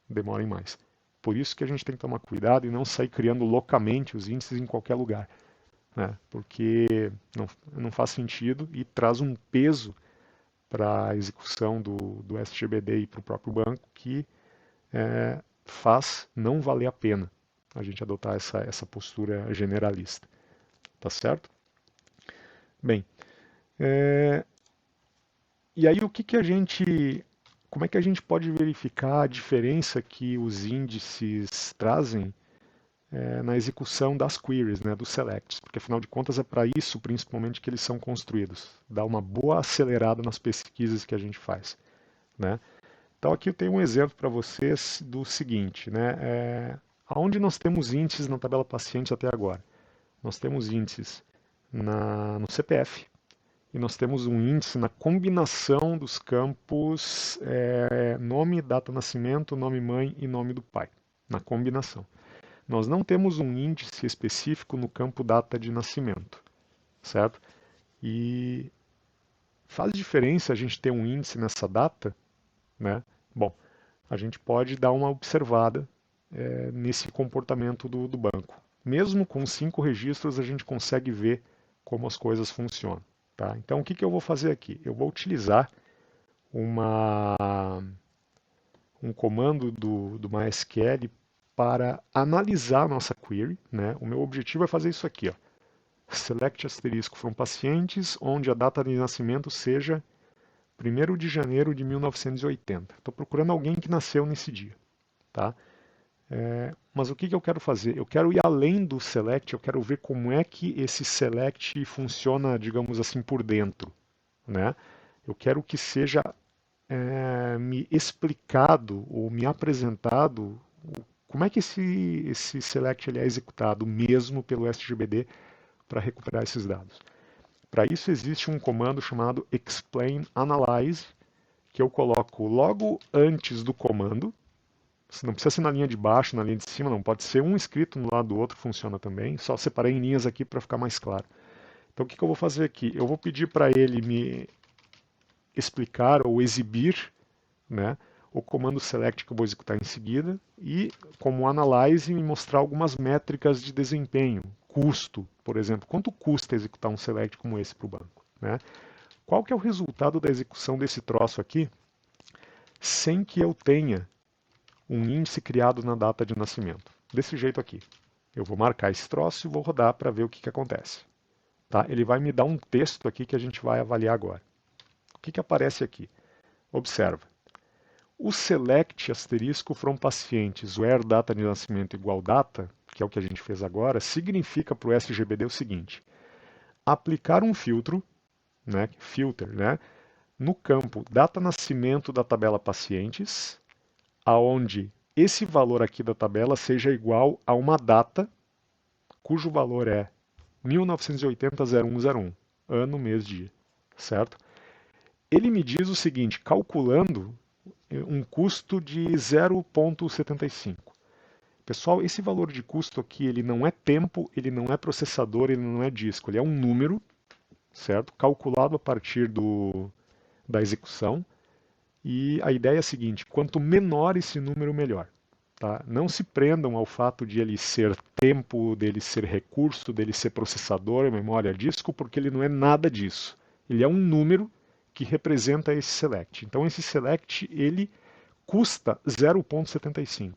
demorem mais. Por isso que a gente tem que tomar cuidado e não sair criando loucamente os índices em qualquer lugar, né? Porque não faz sentido e traz um peso para a execução do SGBD e para o próprio banco que faz não valer a pena a gente adotar essa postura generalista. Tá certo? Bem, e aí como é que a gente pode verificar a diferença que os índices trazem na execução das queries, né, dos selects? Porque afinal de contas é para isso principalmente que eles são construídos, dar uma boa acelerada nas pesquisas que a gente faz, né? Então aqui eu tenho um exemplo para vocês do seguinte, né? Aonde nós temos índices na tabela pacientes até agora? Nós temos índices no CPF, e nós temos um índice na combinação dos campos nome, data de nascimento, nome mãe e nome do pai, na combinação. Nós não temos um índice específico no campo data de nascimento, certo? E faz diferença a gente ter um índice nessa data, né? Bom, a gente pode dar uma observada nesse comportamento do banco. Mesmo com 5 registros, a gente consegue ver como as coisas funcionam. Tá? Então, o que eu vou fazer aqui? Eu vou utilizar um comando do MySQL para analisar a nossa query, né? O meu objetivo é fazer isso aqui, ó. Select asterisco from pacientes, onde a data de nascimento seja 1º de janeiro de 1980. Estou procurando alguém que nasceu nesse dia. Tá? Mas o que eu quero fazer? Eu quero ir além do select, eu quero ver como é que esse select funciona, digamos assim, por dentro, né? Eu quero que seja me explicado ou me apresentado como é que esse select ele é executado mesmo pelo SGBD para recuperar esses dados. Para isso existe um comando chamado explain analyze, que eu coloco logo antes do comando. Não precisa ser na linha de baixo, na linha de cima, não. Pode ser um escrito no lado do outro, funciona também. Só separei em linhas aqui para ficar mais claro. Então o que eu vou fazer aqui? Eu vou pedir para ele me explicar ou exibir, né, o comando select que eu vou executar em seguida e, como analyze, me mostrar algumas métricas de desempenho, custo, por exemplo. Quanto custa executar um select como esse para o banco? Né? Qual que é o resultado da execução desse troço aqui sem que eu tenha um índice criado na data de nascimento? Desse jeito aqui. Eu vou marcar esse troço e vou rodar para ver o que acontece. Tá? Ele vai me dar um texto aqui que a gente vai avaliar agora. O que aparece aqui? Observa. O select asterisco from pacientes where data de nascimento igual data, que é o que a gente fez agora, significa para o SGBD o seguinte: aplicar um filtro, né, filter, né, no campo data nascimento da tabela pacientes, aonde esse valor aqui da tabela seja igual a uma data cujo valor é 1980-0101, ano, mês, dia, certo? Ele me diz o seguinte, calculando um custo de 0,75. Pessoal, esse valor de custo aqui, ele não é tempo, ele não é processador, ele não é disco, ele é um número, certo? Calculado a partir da execução. E a ideia é a seguinte, quanto menor esse número, melhor. Tá? Não se prendam ao fato de ele ser tempo, dele ser recurso, dele ser processador, memória, disco, porque ele não é nada disso. Ele é um número que representa esse select. Então esse select, ele custa 0,75.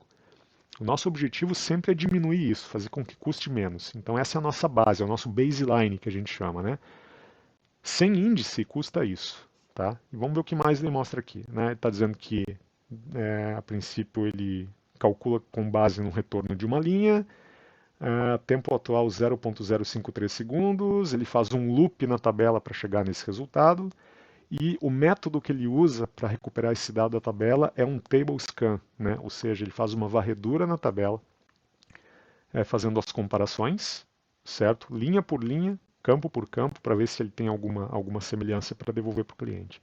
O nosso objetivo sempre é diminuir isso, fazer com que custe menos. Então essa é a nossa base, é o nosso baseline que a gente chama, né? Sem índice custa isso, tá? E vamos ver o que mais ele mostra aqui, né? Ele está dizendo que a princípio ele calcula com base no retorno de uma linha, tempo atual 0,053 segundos, ele faz um loop na tabela para chegar nesse resultado. E o método que ele usa para recuperar esse dado da tabela é um table scan, né? Ou seja, ele faz uma varredura na tabela, fazendo as comparações, certo? Linha por linha, campo por campo, para ver se ele tem alguma semelhança para devolver para o cliente.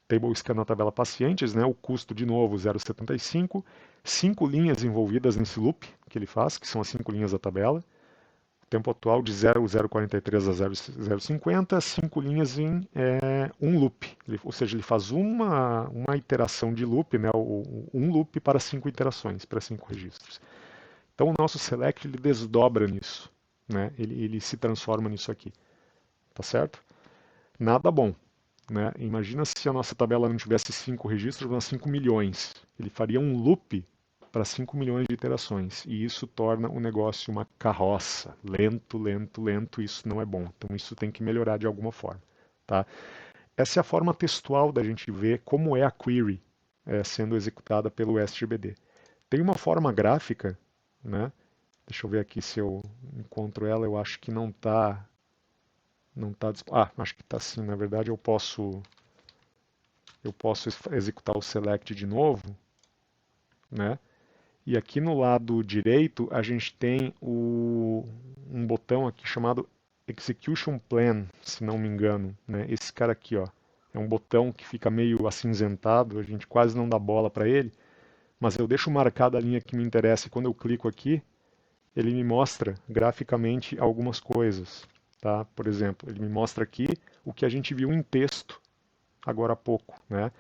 Table scan na tabela pacientes, né? O custo de novo 0,75, 5 linhas envolvidas nesse loop que ele faz, que são as 5 linhas da tabela. Tempo atual de 0,043 a 0,050, 5 linhas em um loop. Ou seja, ele faz uma iteração de loop, né, um loop para 5 iterações, para 5 registros. Então o nosso select ele desdobra nisso, né, ele se transforma nisso aqui. Tá certo? Nada bom. Né? Imagina se a nossa tabela não tivesse 5 registros, mas 5 milhões. Ele faria um loop para 5 milhões de iterações. E isso torna o negócio uma carroça. Lento, lento, lento. Isso não é bom. Então isso tem que melhorar de alguma forma. Tá? Essa é a forma textual da gente ver como é a query sendo executada pelo SGBD. Tem uma forma gráfica, né? Deixa eu ver aqui se eu encontro ela. Eu acho que não está. Não tá, acho que está sim. Na verdade, eu posso executar o select de novo, né? E aqui no lado direito a gente tem um botão aqui chamado Execution Plan, se não me engano, né? Esse cara aqui, ó, é um botão que fica meio acinzentado, a gente quase não dá bola para ele, mas eu deixo marcada a linha que me interessa e quando eu clico aqui, ele me mostra graficamente algumas coisas, tá? Por exemplo, ele me mostra aqui o que a gente viu em texto agora há pouco, né?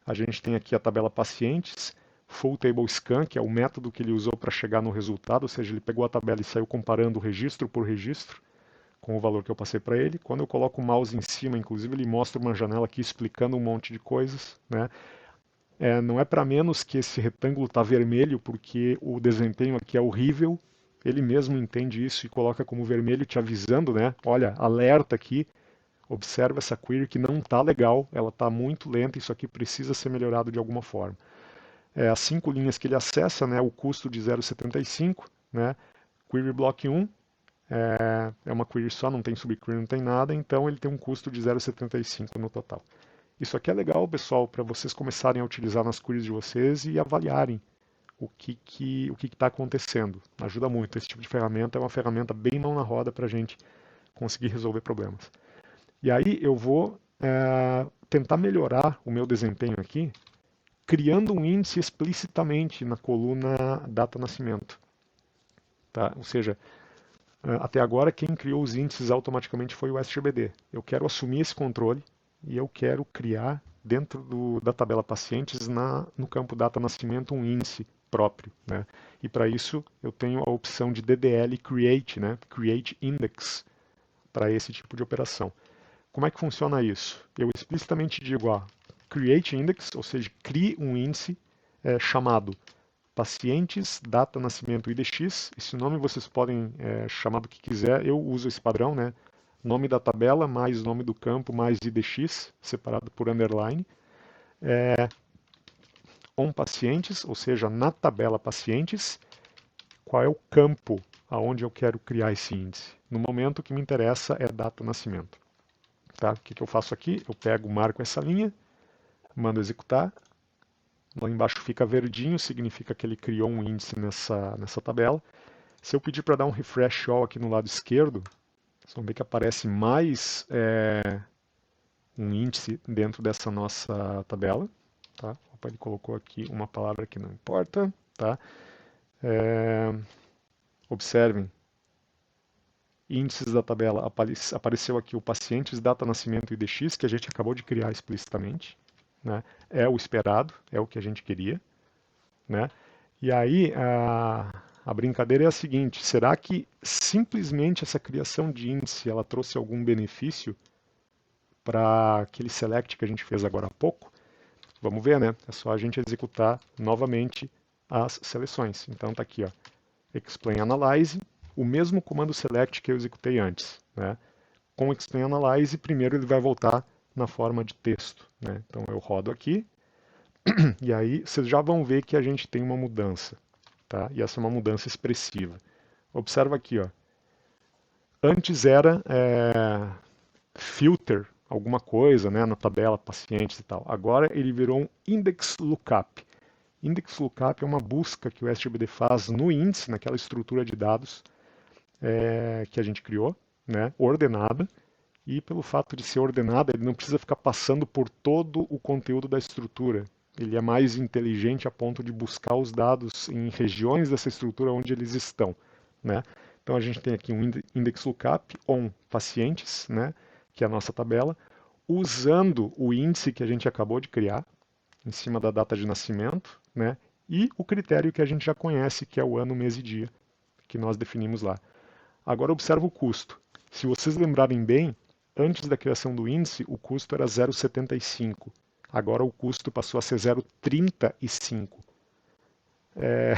A gente tem aqui a tabela pacientes, Full Table Scan, que é o método que ele usou para chegar no resultado, ou seja, ele pegou a tabela e saiu comparando registro por registro com o valor que eu passei para ele. Quando eu coloco o mouse em cima, inclusive, ele mostra uma janela aqui explicando um monte de coisas, né? Não é para menos que esse retângulo está vermelho, porque o desempenho aqui é horrível. Ele mesmo entende isso e coloca como vermelho, te avisando, né? Olha, alerta aqui, observa essa query que não está legal, ela está muito lenta, isso aqui precisa ser melhorado de alguma forma. as 5 linhas que ele acessa, né, o custo de 0,75, né, query block 1 é uma query só, não tem subquery, não tem nada, então ele tem um custo de 0,75 no total. Isso aqui é legal, pessoal, para vocês começarem a utilizar nas queries de vocês e avaliarem o que está acontecendo. Ajuda muito. Esse tipo de ferramenta é uma ferramenta bem mão na roda para a gente conseguir resolver problemas. E aí eu vou tentar melhorar o meu desempenho aqui, criando um índice explicitamente na coluna data nascimento. Tá? Ou seja, até agora quem criou os índices automaticamente foi o SGBD. Eu quero assumir esse controle e eu quero criar dentro da tabela pacientes no campo data nascimento um índice próprio, né? E para isso eu tenho a opção de DDL create, né? Create index para esse tipo de operação. Como é que funciona isso? Eu explicitamente digo, create index, ou seja, crie um índice chamado pacientes, data, nascimento, IDX. Esse nome vocês podem chamar do que quiser. Eu uso esse padrão, né? Nome da tabela, mais nome do campo, mais IDX, separado por underline. On pacientes, ou seja, na tabela pacientes, qual é o campo aonde eu quero criar esse índice. No momento, o que me interessa é data nascimento. Tá? O que eu faço aqui? Eu pego, marco essa linha, mando executar. Lá embaixo fica verdinho, significa que ele criou um índice nessa tabela. Se eu pedir para dar um refresh all aqui no lado esquerdo, vocês vão ver que aparece mais um índice dentro dessa nossa tabela. Tá? Opa, ele colocou aqui uma palavra que não importa. Tá? Observem, índices da tabela, apareceu aqui o pacientes, data, nascimento e IDX, que a gente acabou de criar explicitamente. Né? É o esperado, é o que a gente queria. Né? E aí a brincadeira é a seguinte: será que simplesmente essa criação de índice ela trouxe algum benefício para aquele select que a gente fez agora há pouco? Vamos ver, né? É só a gente executar novamente as seleções. Então tá aqui, ó, explain analyze, o mesmo comando select que eu executei antes, né? Com explain analyze, primeiro ele vai voltar na forma de texto, né? Então eu rodo aqui e aí vocês já vão ver que a gente tem uma mudança, tá? E essa é uma mudança expressiva. Observa aqui, ó. Antes era filter alguma coisa, né, na tabela pacientes e tal. Agora ele virou um index lookup. Index lookup é uma busca que o SGBD faz no índice, naquela estrutura de dados que a gente criou, né, ordenada. E pelo fato de ser ordenada, ele não precisa ficar passando por todo o conteúdo da estrutura. Ele é mais inteligente a ponto de buscar os dados em regiões dessa estrutura onde eles estão, né? Então a gente tem aqui um index lookup on pacientes, né, que é a nossa tabela, usando o índice que a gente acabou de criar, em cima da data de nascimento, né, e o critério que a gente já conhece, que é o ano, mês e dia, que nós definimos lá. Agora observa o custo. Se vocês lembrarem bem, antes da criação do índice, o custo era 0,75. Agora o custo passou a ser 0,35. É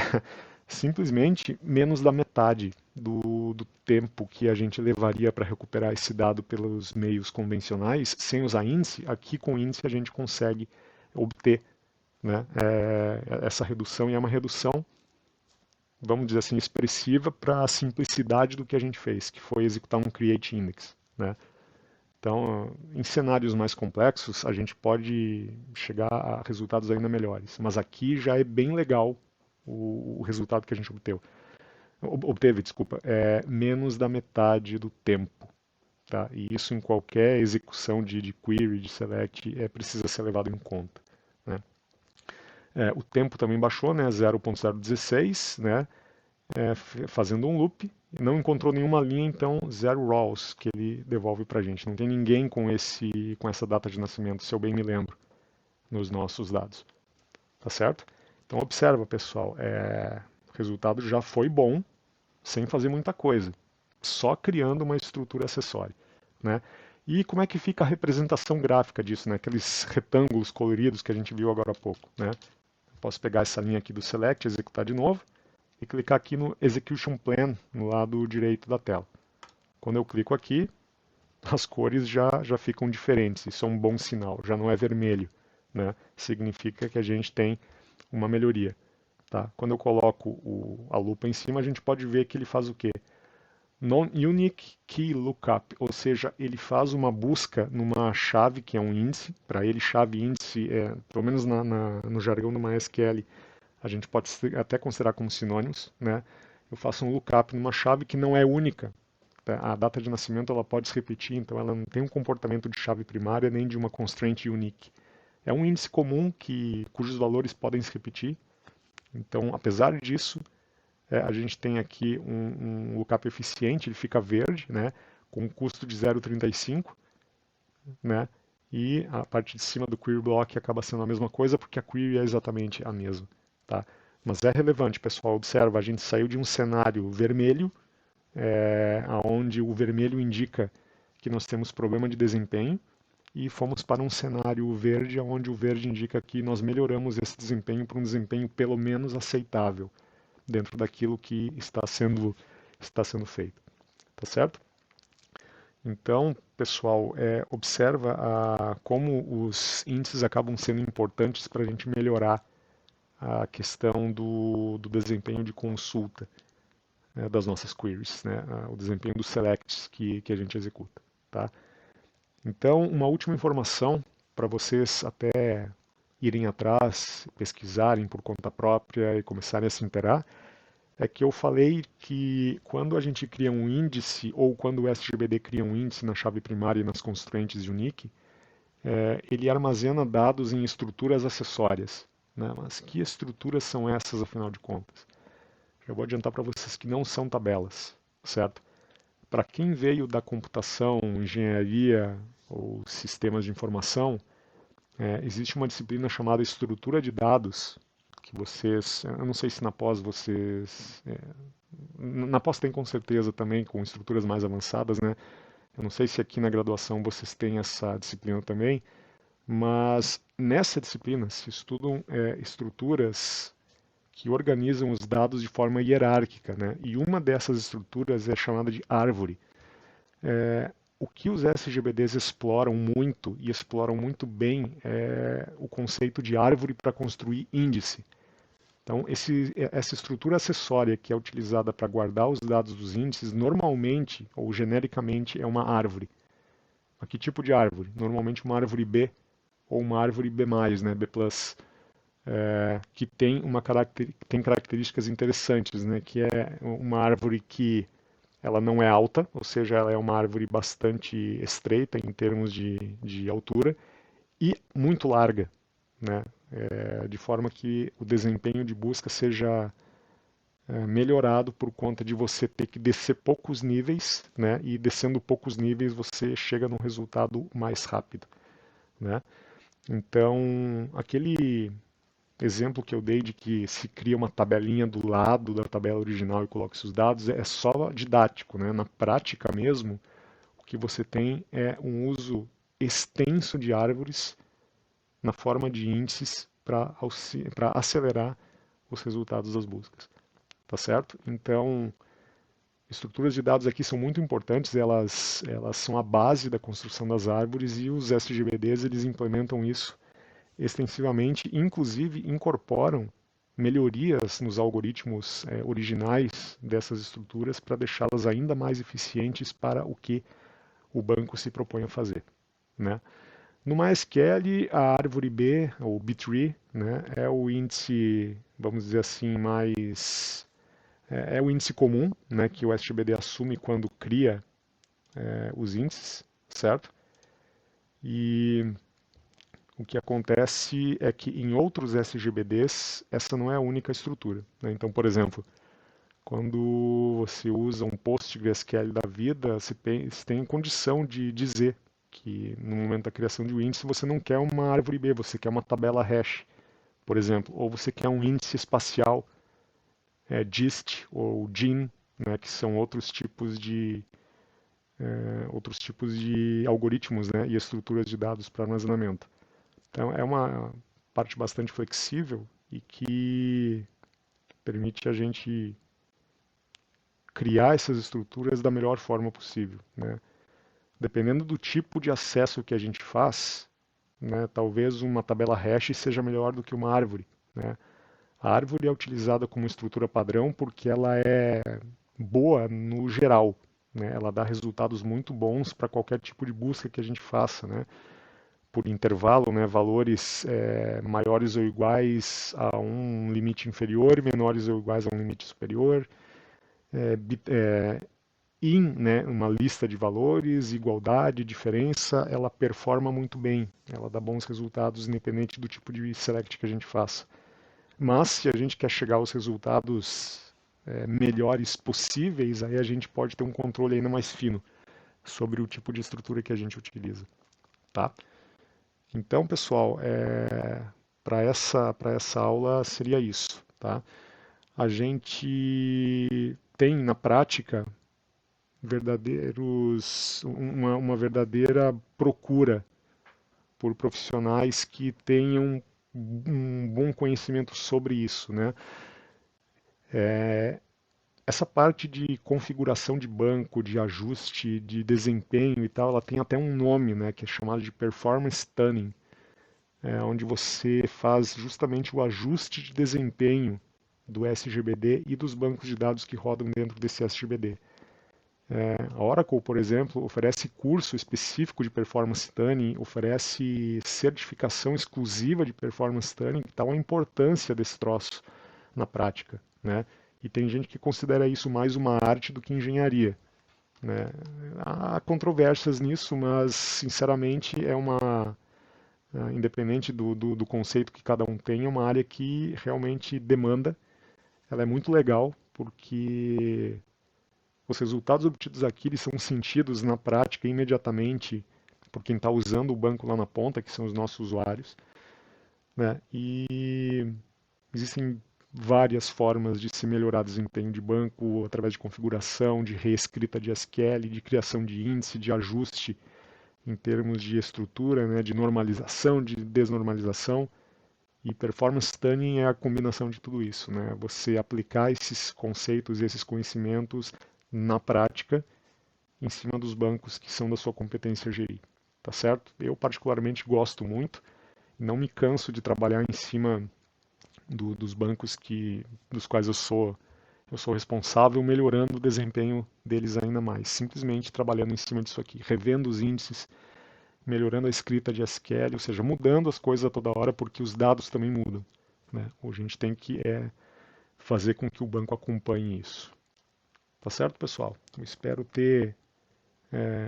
simplesmente menos da metade do tempo que a gente levaria para recuperar esse dado pelos meios convencionais, sem usar índice. Aqui com o índice a gente consegue obter, né, essa redução, e é uma redução, vamos dizer assim, expressiva para a simplicidade do que a gente fez, que foi executar um create index, né? Então, em cenários mais complexos, a gente pode chegar a resultados ainda melhores, mas aqui já é bem legal o resultado que a gente obteve, desculpa, é menos da metade do tempo, tá? E isso em qualquer execução de query, de select, precisa ser levado em conta, né? O tempo também baixou, né, 0.016, né, fazendo um loop, não encontrou nenhuma linha, então 0 raws que ele devolve para a gente. Não tem ninguém com essa data de nascimento, se eu bem me lembro, nos nossos dados. Tá certo? Então observa, pessoal, o resultado já foi bom, sem fazer muita coisa, só criando uma estrutura acessória, né? E como é que fica a representação gráfica disso, né? Aqueles retângulos coloridos que a gente viu agora há pouco, né? Posso pegar essa linha aqui do Select, executar de novo, e clicar aqui no Execution Plan, no lado direito da tela. Quando eu clico aqui, as cores já ficam diferentes. Isso é um bom sinal, já não é vermelho, né? Significa que a gente tem uma melhoria. Tá? Quando eu coloco a lupa em cima, a gente pode ver que ele faz o quê? Non-Unique Key Lookup, ou seja, ele faz uma busca numa chave que é um índice. Para ele, chave e índice, pelo menos no jargão do MySQL, a gente pode até considerar como sinônimos, né? Eu faço um lookup numa chave que não é única. Tá? A data de nascimento ela pode se repetir, então ela não tem um comportamento de chave primária nem de uma constraint unique. É um índice comum cujos valores podem se repetir. Então, apesar disso, a gente tem aqui um lookup eficiente, ele fica verde, né, com um custo de 0,35, né, e a parte de cima do query block acaba sendo a mesma coisa porque a query é exatamente a mesma. Tá? Mas é relevante, pessoal, observa, a gente saiu de um cenário vermelho, onde o vermelho indica que nós temos problema de desempenho, e fomos para um cenário verde, onde o verde indica que nós melhoramos esse desempenho para um desempenho pelo menos aceitável dentro daquilo que está sendo feito. Tá certo? Então, pessoal, observa como os índices acabam sendo importantes para a gente melhorar a questão do desempenho de consulta, né, das nossas queries, né, o desempenho dos selects que a gente executa. Tá? Então, uma última informação para vocês até irem atrás, pesquisarem por conta própria e começarem a se interar, é que eu falei que quando a gente cria um índice, ou quando o SGBD cria um índice na chave primária e nas constraints unique, ele armazena dados em estruturas acessórias. Né? Mas que estruturas são essas, afinal de contas? Já vou adiantar para vocês que não são tabelas, certo? Para quem veio da computação, engenharia ou sistemas de informação, existe uma disciplina chamada estrutura de dados, que vocês, eu não sei se na pós vocês, na pós tem com certeza também, com estruturas mais avançadas, né? Eu não sei se aqui na graduação vocês têm essa disciplina também, mas nessa disciplina se estudam estruturas que organizam os dados de forma hierárquica, né? E uma dessas estruturas é chamada de árvore. O que os SGBDs exploram muito e exploram muito bem é o conceito de árvore para construir índice. Então, essa estrutura acessória que é utilizada para guardar os dados dos índices, normalmente ou genericamente é uma árvore. Mas que tipo de árvore? Normalmente uma árvore B ou uma árvore B+, né, B+, que tem características interessantes, né, que é uma árvore que ela não é alta, ou seja, ela é uma árvore bastante estreita em termos de altura e muito larga, né? De forma que o desempenho de busca seja melhorado por conta de você ter que descer poucos níveis, né? E descendo poucos níveis você chega num resultado mais rápido, né? Então, aquele exemplo que eu dei de que se cria uma tabelinha do lado da tabela original e coloca esses dados é só didático, né? Na prática mesmo, o que você tem é um uso extenso de árvores na forma de índices para acelerar os resultados das buscas. Tá certo? Então, estruturas de dados aqui são muito importantes, elas são a base da construção das árvores e os SGBDs eles implementam isso extensivamente, inclusive incorporam melhorias nos algoritmos originais dessas estruturas para deixá-las ainda mais eficientes para o que o banco se propõe a fazer. Né? No MySQL, a árvore B, ou B-tree, né, é o índice, vamos dizer assim, é o índice comum, né, que o SGBD assume quando cria os índices, certo? E o que acontece é que em outros SGBDs essa não é a única estrutura. Né? Então, por exemplo, quando você usa um PostgreSQL da vida, você tem condição de dizer que no momento da criação de um índice você não quer uma árvore B, você quer uma tabela hash, por exemplo, ou você quer um índice espacial, GIST ou GIN, né, que são outros tipos de algoritmos, né, e estruturas de dados para armazenamento. Então é uma parte bastante flexível e que permite a gente criar essas estruturas da melhor forma possível, né? Dependendo do tipo de acesso que a gente faz, né, talvez uma tabela hash seja melhor do que uma árvore, né? A árvore é utilizada como estrutura padrão porque ela é boa no geral, né? Ela dá resultados muito bons para qualquer tipo de busca que a gente faça, né? Por intervalo, né? Valores maiores ou iguais a um limite inferior e menores ou iguais a um limite superior. Né? Uma lista de valores, igualdade, diferença, ela performa muito bem. Ela dá bons resultados independente do tipo de select que a gente faça. Mas se a gente quer chegar aos resultados melhores possíveis, aí a gente pode ter um controle ainda mais fino sobre o tipo de estrutura que a gente utiliza, tá? Então, pessoal, para essa aula seria isso, tá? A gente tem na prática uma verdadeira procura por profissionais que tenham um bom conhecimento sobre isso, né? Essa parte de configuração de banco, de ajuste, de desempenho e tal, ela tem até um nome, né, que é chamado de performance tuning, onde você faz justamente o ajuste de desempenho do SGBD e dos bancos de dados que rodam dentro desse SGBD. A Oracle, por exemplo, oferece curso específico de performance tuning, oferece certificação exclusiva de performance tuning, tal a importância desse troço na prática, né? E tem gente que considera isso mais uma arte do que engenharia, né? Há controvérsias nisso, mas sinceramente independente do conceito que cada um tem, é uma área que realmente demanda. Ela é muito legal porque os resultados obtidos aqui eles são sentidos na prática imediatamente por quem está usando o banco lá na ponta, que são os nossos usuários, né? E existem várias formas de se melhorar desempenho de banco através de configuração, de reescrita de SQL, de criação de índice, de ajuste em termos de estrutura, né, de normalização, de desnormalização. E performance tuning é a combinação de tudo isso, né? Você aplicar esses conceitos e esses conhecimentos na prática em cima dos bancos que são da sua competência GI, tá certo? Eu particularmente gosto muito, não me canso de trabalhar em cima dos bancos dos quais eu sou responsável, melhorando o desempenho deles ainda mais, simplesmente trabalhando em cima disso aqui, revendo os índices, melhorando a escrita de SQL, ou seja, mudando as coisas a toda hora porque os dados também mudam, né? A gente tem que fazer com que o banco acompanhe isso. Tá certo, pessoal? Eu espero ter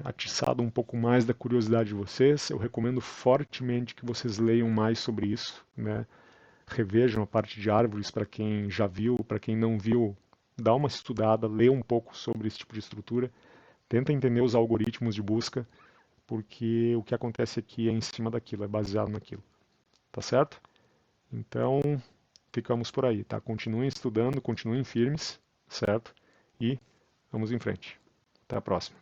atiçado um pouco mais da curiosidade de vocês. Eu recomendo fortemente que vocês leiam mais sobre isso, né? Revejam a parte de árvores para quem já viu, para quem não viu, dá uma estudada, lê um pouco sobre esse tipo de estrutura, tenta entender os algoritmos de busca, porque o que acontece aqui é em cima daquilo, é baseado naquilo, tá certo? Então, ficamos por aí, tá? Continuem estudando, continuem firmes, certo? E vamos em frente. Até a próxima.